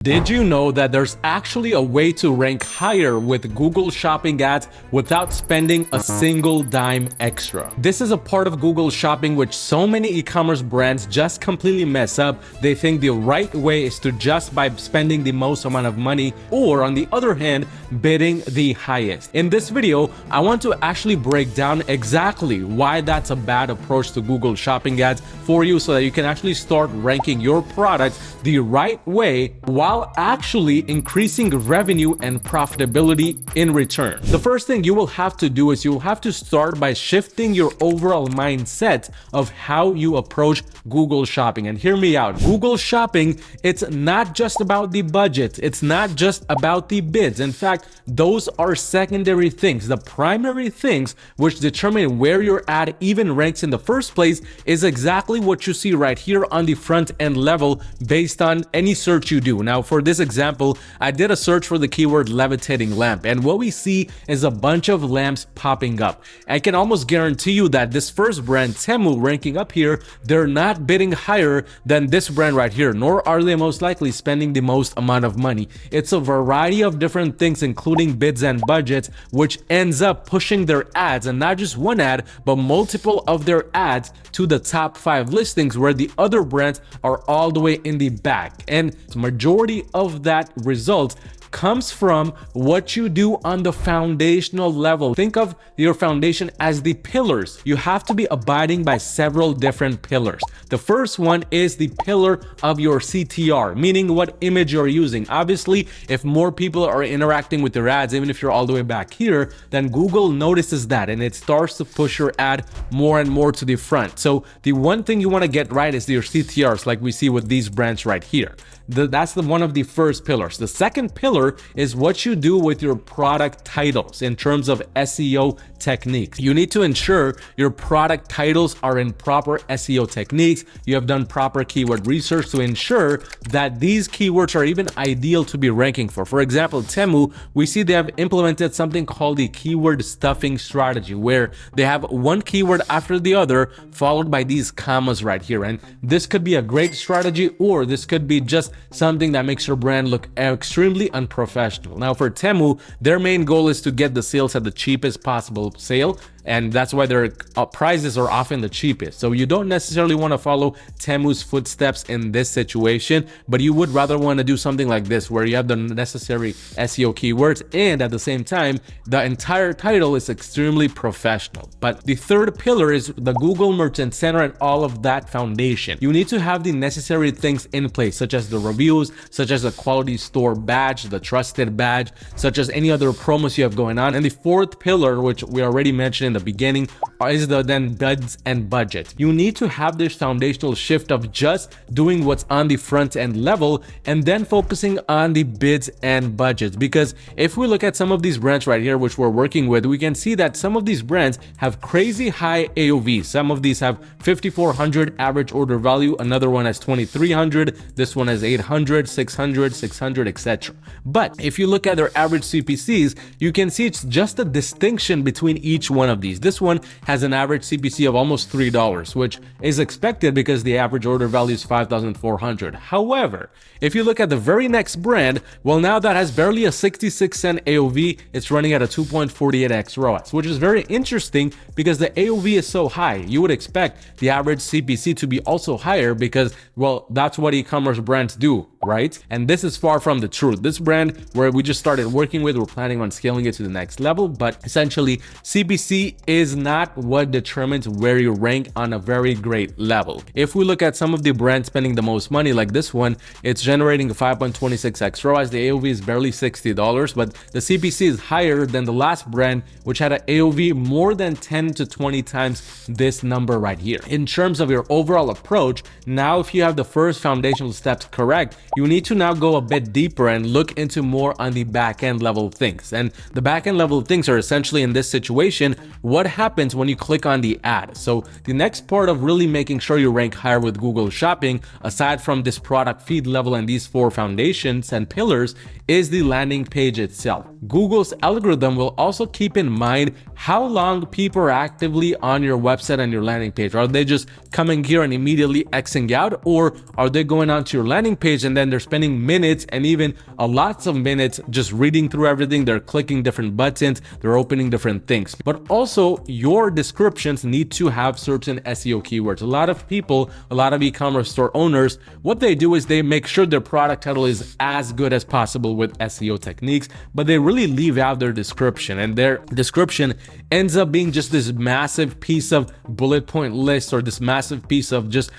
Did you know that there's actually a way to rank higher with Google Shopping ads without spending a single dime extra? This is a part of Google Shopping which so many e-commerce brands just completely mess up. They think the right way is to just by spending the most amount of money, or on the other hand, bidding the highest. In this video, I want to actually break down exactly why that's a bad approach to Google Shopping ads for you, so that you can actually start ranking your products the right way while actually increasing revenue and profitability in return. The first thing you will have to do is you'll have to start by shifting your overall mindset of how you approach Google Shopping. And hear me out. Google Shopping, it's not just about the budget. It's not just about the bids. In fact, those are secondary things. The primary things which determine where your ad even ranks in the first place is exactly what you see right here on the front end level based on any search you do. Now, for this example, I did a search for the keyword levitating lamp, and what we see is a bunch of lamps popping up. I can almost guarantee you that this first brand, Temu, ranking up here, they're not bidding higher than this brand right here, nor are they most likely spending the most amount of money. It's a variety of different things, including bids and budgets, which ends up pushing their ads, and not just one ad, but multiple of their ads to the top 5 listings, where the other brands are all the way in the back. And the majority of that result comes from what you do on the foundational level. Think of your foundation as the pillars. You have to be abiding by several different pillars. The first one is the pillar of your CTR, meaning what image you're using. Obviously, if more people are interacting with your ads, even if you're all the way back here, then Google notices that and it starts to push your ad more and more to the front. So the one thing you want to get right is your CTRs, like we see with these brands right here. That's one of the first pillars. The second pillar is what you do with your product titles in terms of SEO techniques. You need to ensure your product titles are in proper SEO techniques. You have done proper keyword research to ensure that these keywords are even ideal to be ranking for. For example, Temu, we see they have implemented something called the keyword stuffing strategy, where they have one keyword after the other followed by these commas right here. And this could be a great strategy, or this could be just something that makes your brand look extremely unprofessional. Now, for Temu, their main goal is to get the sales at the cheapest possible sale, and that's why their prices are often the cheapest. So you don't necessarily want to follow Temu's footsteps in this situation, but you would rather want to do something like this, where you have the necessary SEO keywords and at the same time the entire title is extremely professional. But the third pillar is the Google Merchant Center and all of that foundation. You need to have the necessary things in place, such as the reviews, such as the quality store badge, the trusted badge, such as any other promos you have going on. And the fourth pillar, which we already mentioned in the beginning, is the bids and budget. You need to have this foundational shift of just doing what's on the front end level and then focusing on the bids and budgets. Because if we look at some of these brands right here which we're working with, we can see that some of these brands have crazy high AOV. Some of these have 5,400 average order value, another one has 2,300, this one has 800, 600, 600, etc. But if you look at their average CPCs, you can see it's just a distinction between each one of these. This one has an average CPC of almost $3, which is expected because the average order value is 5,400. However, if you look at the very next brand, well, now that has barely a 66-cent AOV, it's running at a 2.48x ROAS, which is very interesting because the AOV is so high. You would expect the average CPC to be also higher because, well, that's what e-commerce brands do, right? And this is far from the truth. This brand, where we just started working with, we're planning on scaling it to the next level, but essentially CPC is not what determines where you rank on a very great level. If we look at some of the brands spending the most money, like this one, it's generating a 5.26x ROAS. The AOV is barely $60, but the CPC is higher than the last brand, which had an AOV more than 10 to 20 times this number right here. In terms of your overall approach, now if you have the first foundational steps correct, you need to now go a bit deeper and look into more on the back-end level things. And the back-end level things are essentially, in this situation, what happens when you click on the ad. So the next part of really making sure you rank higher with Google Shopping, aside from this product feed level and these 4 foundations and pillars, is the landing page itself. Google's algorithm will also keep in mind how long people are actively on your website and your landing page. Are they just coming here and immediately Xing out, or are they going onto your landing page and then then they're spending minutes and even lots of minutes just reading through everything. They're clicking different buttons, they're opening different things. But also your descriptions need to have certain SEO keywords. A lot of people, a lot of e-commerce store owners, what they do is they make sure their product title is as good as possible with SEO techniques, but they really leave out their description, and their description ends up being just this massive piece of bullet point list, or this massive piece of just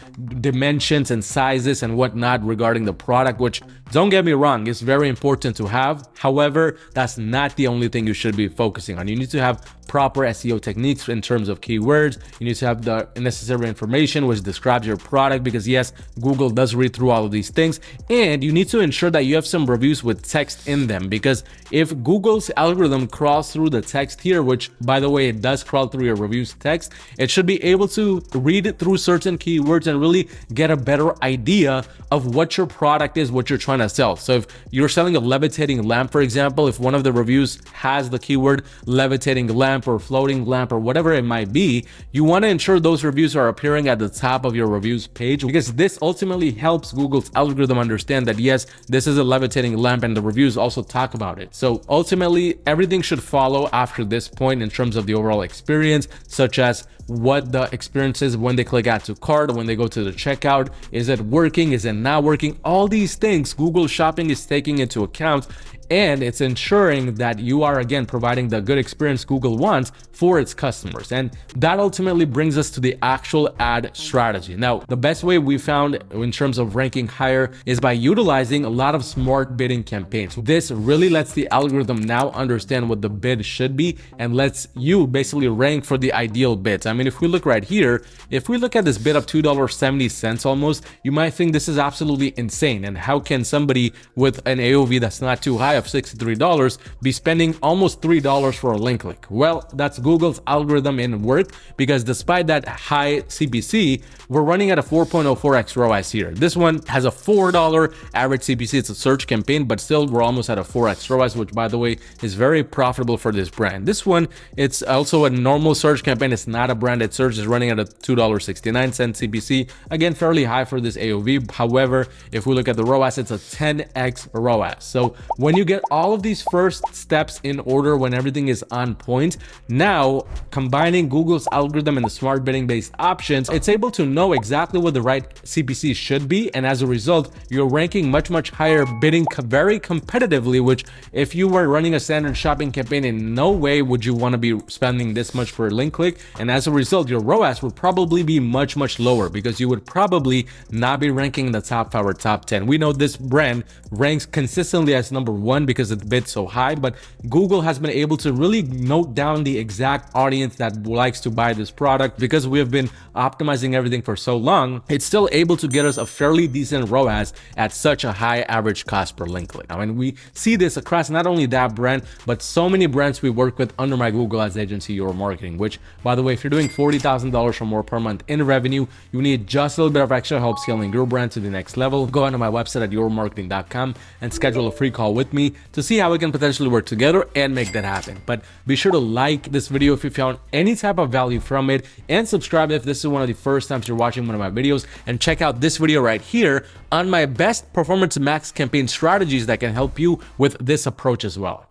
dimensions and sizes and whatnot regarding the product, which, don't get me wrong, is very important to have. However, that's not the only thing you should be focusing on. You need to have proper SEO techniques in terms of keywords. You need to have the necessary information which describes your product, because yes, Google does read through all of these things. And you need to ensure that you have some reviews with text in them, because if Google's algorithm crawls through the text here, which by the way, it does crawl through your reviews text, it should be able to read it through certain keywords and really get a better idea of what your product is, what you're trying to sell. So if you're selling a levitating lamp, for example, if one of the reviews has the keyword levitating lamp or floating lamp or whatever it might be, you want to ensure those reviews are appearing at the top of your reviews page, because this ultimately helps Google's algorithm understand that yes, this is a levitating lamp and the reviews also talk about it. So ultimately, everything should follow after this point in terms of the overall experience, such as what the experience is when they click add to cart, when they go to the checkout, is it working, is it not working? All these things Google Shopping is taking into account, and it's ensuring that you are again providing the good experience Google wants for its customers. And that ultimately brings us to the actual ad strategy. Now, the best way we found in terms of ranking higher is by utilizing a lot of smart bidding campaigns. This really lets the algorithm now understand what the bid should be and lets you basically rank for the ideal bids. I mean, if we look right here, if we look at this bid of $2.70 almost, you might think this is absolutely insane. And how can somebody with an AOV that's not too high of $63 be spending almost $3 for a link click? Well, that's Google's algorithm in work, because despite that high CPC, we're running at a 4.04x ROAS here. This one has a $4 average CPC. It's a search campaign, but still we're almost at a 4x ROAS, which by the way is very profitable for this brand. This one, it's also a normal search campaign. It's not a branded search. It's running at a $2.69 CPC. Again, fairly high for this AOV. However, if we look at the ROAS, it's a 10x ROAS. So when you get all of these first steps in order, when everything is on point, now combining Google's algorithm and the smart bidding based options, it's able to know exactly what the right CPC should be, and as a result, you're ranking much higher, bidding very competitively, which if you were running a standard shopping campaign, in no way would you want to be spending this much for a link click, and as a result, your ROAS would probably be much lower, because you would probably not be ranking in the top 5 or top 10. We know this brand ranks consistently as number 1 because it bids so high, but Google has been able to really note down the exact audience that likes to buy this product. Because we have been optimizing everything for so long, it's still able to get us a fairly decent ROAS at such a high average cost per link click. Now, and we see this across not only that brand, but so many brands we work with under my Google Ads agency, Your Marketing, which by the way, if you're doing $40,000 or more per month in revenue, you need just a little bit of extra help scaling your brand to the next level. Go onto my website at yourmarketing.com and schedule a free call with me to see how we can potentially work together and make that happen. But be sure to like this video if you found any type of value from it, and subscribe if this is one of the first times you're watching one of my videos, and check out this video right here on my best performance max campaign strategies that can help you with this approach as well.